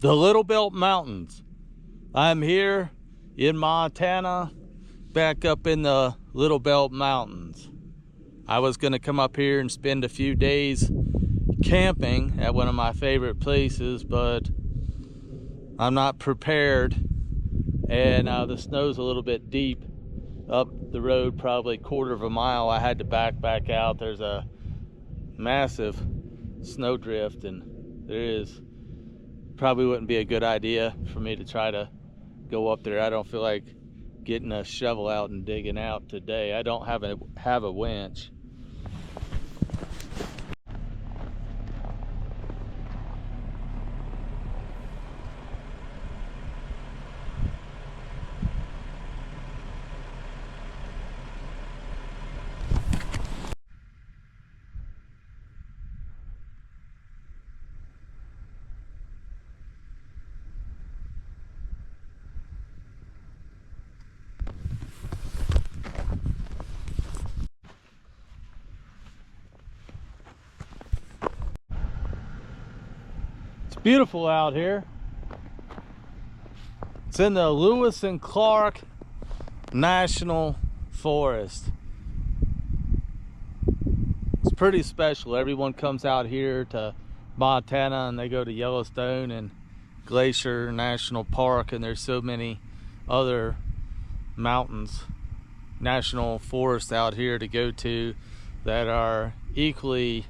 The Little Belt Mountains. I'm here in Montana, back up in the Little Belt Mountains. I was going to come up here and spend a few days camping at one of my favorite places, but I'm not prepared, and the snow's a little bit deep up the road, probably a quarter of a mile. I had to back out. There's a massive snowdrift, and there is probably wouldn't be a good idea for me to try to go up there. I don't feel like getting a shovel out and digging out today. I don't have a winch. Beautiful out here. It's in the Lewis and Clark National Forest. It's pretty special. Everyone comes out here to Montana and they go to Yellowstone and Glacier National Park, and there's so many other mountains, national forests out here to go to that are equally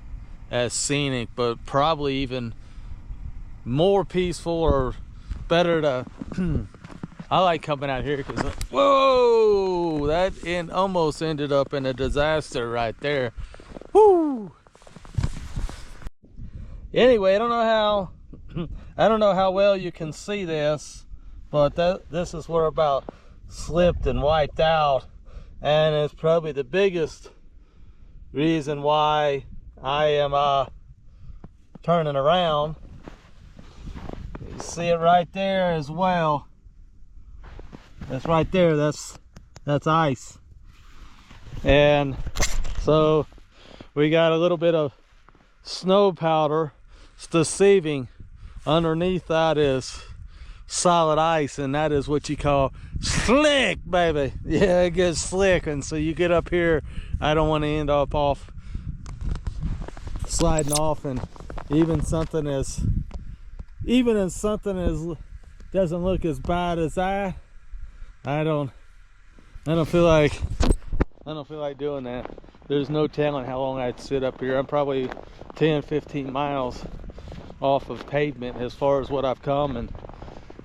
as scenic, but probably even more peaceful or better to I like coming out here because whoa, that almost ended up in a disaster right there. Woo. Anyway, I don't know how well you can see this, but this is where about slipped and wiped out, and it's probably the biggest reason why I am turning around. You see it right there as well. That's right there. That's ice. And so we got a little bit of snow powder. It's deceiving. Underneath that is solid ice, and that is what you call slick, baby. Yeah, it gets slick, and so you get up here. I don't want to end up off sliding off, and even something as doesn't look as bad as that, I don't feel like doing that. There's no telling how long I'd sit up here. I'm probably 10-15 miles off of pavement as far as what I've come, and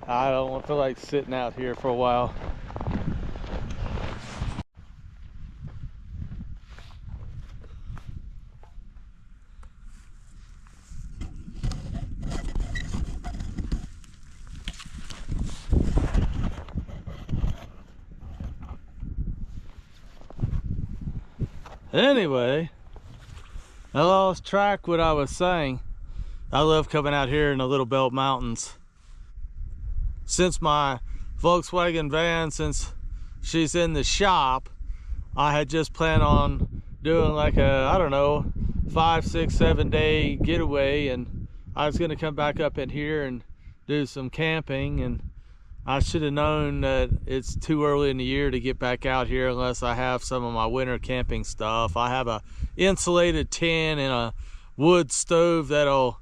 I don't feel like sitting out here for a while. Anyway, I lost track what I was saying. I love coming out here in the Little Belt Mountains. Since my Volkswagen van, since she's in the shop, I had just planned on doing like a, I don't know, 5, 6, 7 day getaway, and I was gonna come back up in here and do some camping, and I should have known that it's too early in the year to get back out here unless I have some of my winter camping stuff. I have a insulated tent and a wood stove that'll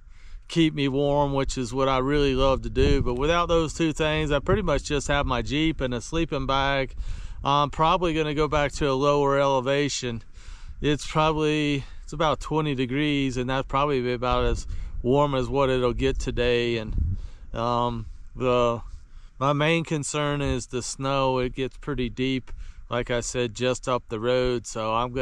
keep me warm, which is what I really love to do. But without those two things, I pretty much just have my Jeep and a sleeping bag. I'm probably going to go back to a lower elevation. It's about 20 degrees, and that's probably about as warm as what it'll get today. And my main concern is the snow. It gets pretty deep, like I said, just up the road. So I'm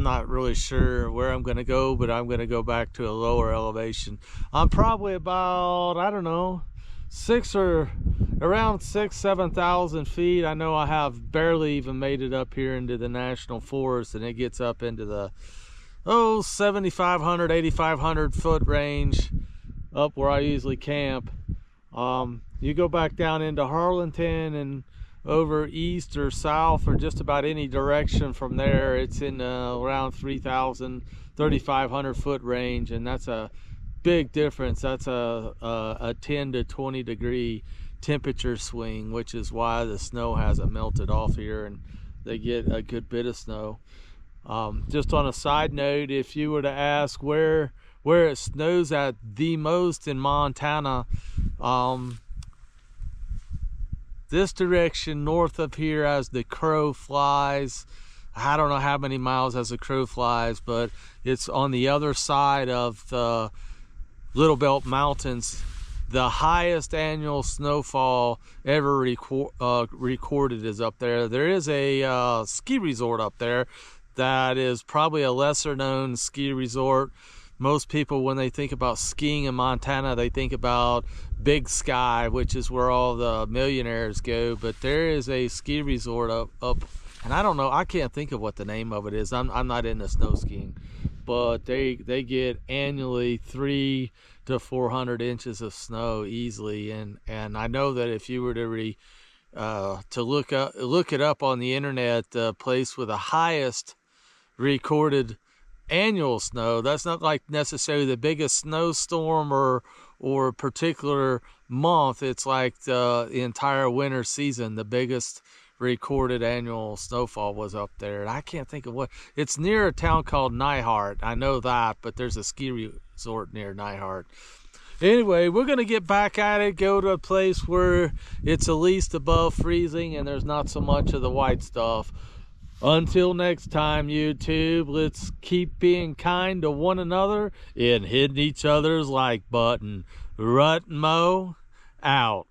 not really sure where I'm gonna go, but I'm gonna go back to a lower elevation. I'm probably about, I don't know, around 6,000-7,000 feet. I know I have barely even made it up here into the national forest, and it gets up into the 7,500, 8,500 foot range up where I usually camp. You go back down into Harlingen and over east or south or just about any direction from there, it's in around 3,000, 3,500 foot range, and that's a big difference. That's a 10 to 20 degree temperature swing, which is why the snow hasn't melted off here and they get a good bit of snow. Just on a side note, if you were to ask where it snows at the most in Montana, this direction north of here as the crow flies. I don't know how many miles as the crow flies, but it's on the other side of the Little Belt Mountains. The highest annual snowfall ever recorded is up there. There is a ski resort up there that is probably a lesser known ski resort. Most people, when they think about skiing in Montana, they think about Big Sky, which is where all the millionaires go. But there is a ski resort up, and I don't know, I can't think of what the name of it is. I'm not into snow skiing, but they get annually 300 to 400 inches of snow easily. And I know that if you were to look it up on the internet, the place with the highest recorded annual snow, that's not like necessarily the biggest snowstorm or particular month. It's like the entire winter season. The biggest recorded annual snowfall was up there, and I can't think of what. It's near a town called Nyhart. I know that, but there's a ski resort near Nyhart. Anyway, we're gonna get back at it, go to a place where it's at least above freezing and there's not so much of the white stuff. Until next time, YouTube, let's keep being kind to one another and hitting each other's like button. Rut Mo out.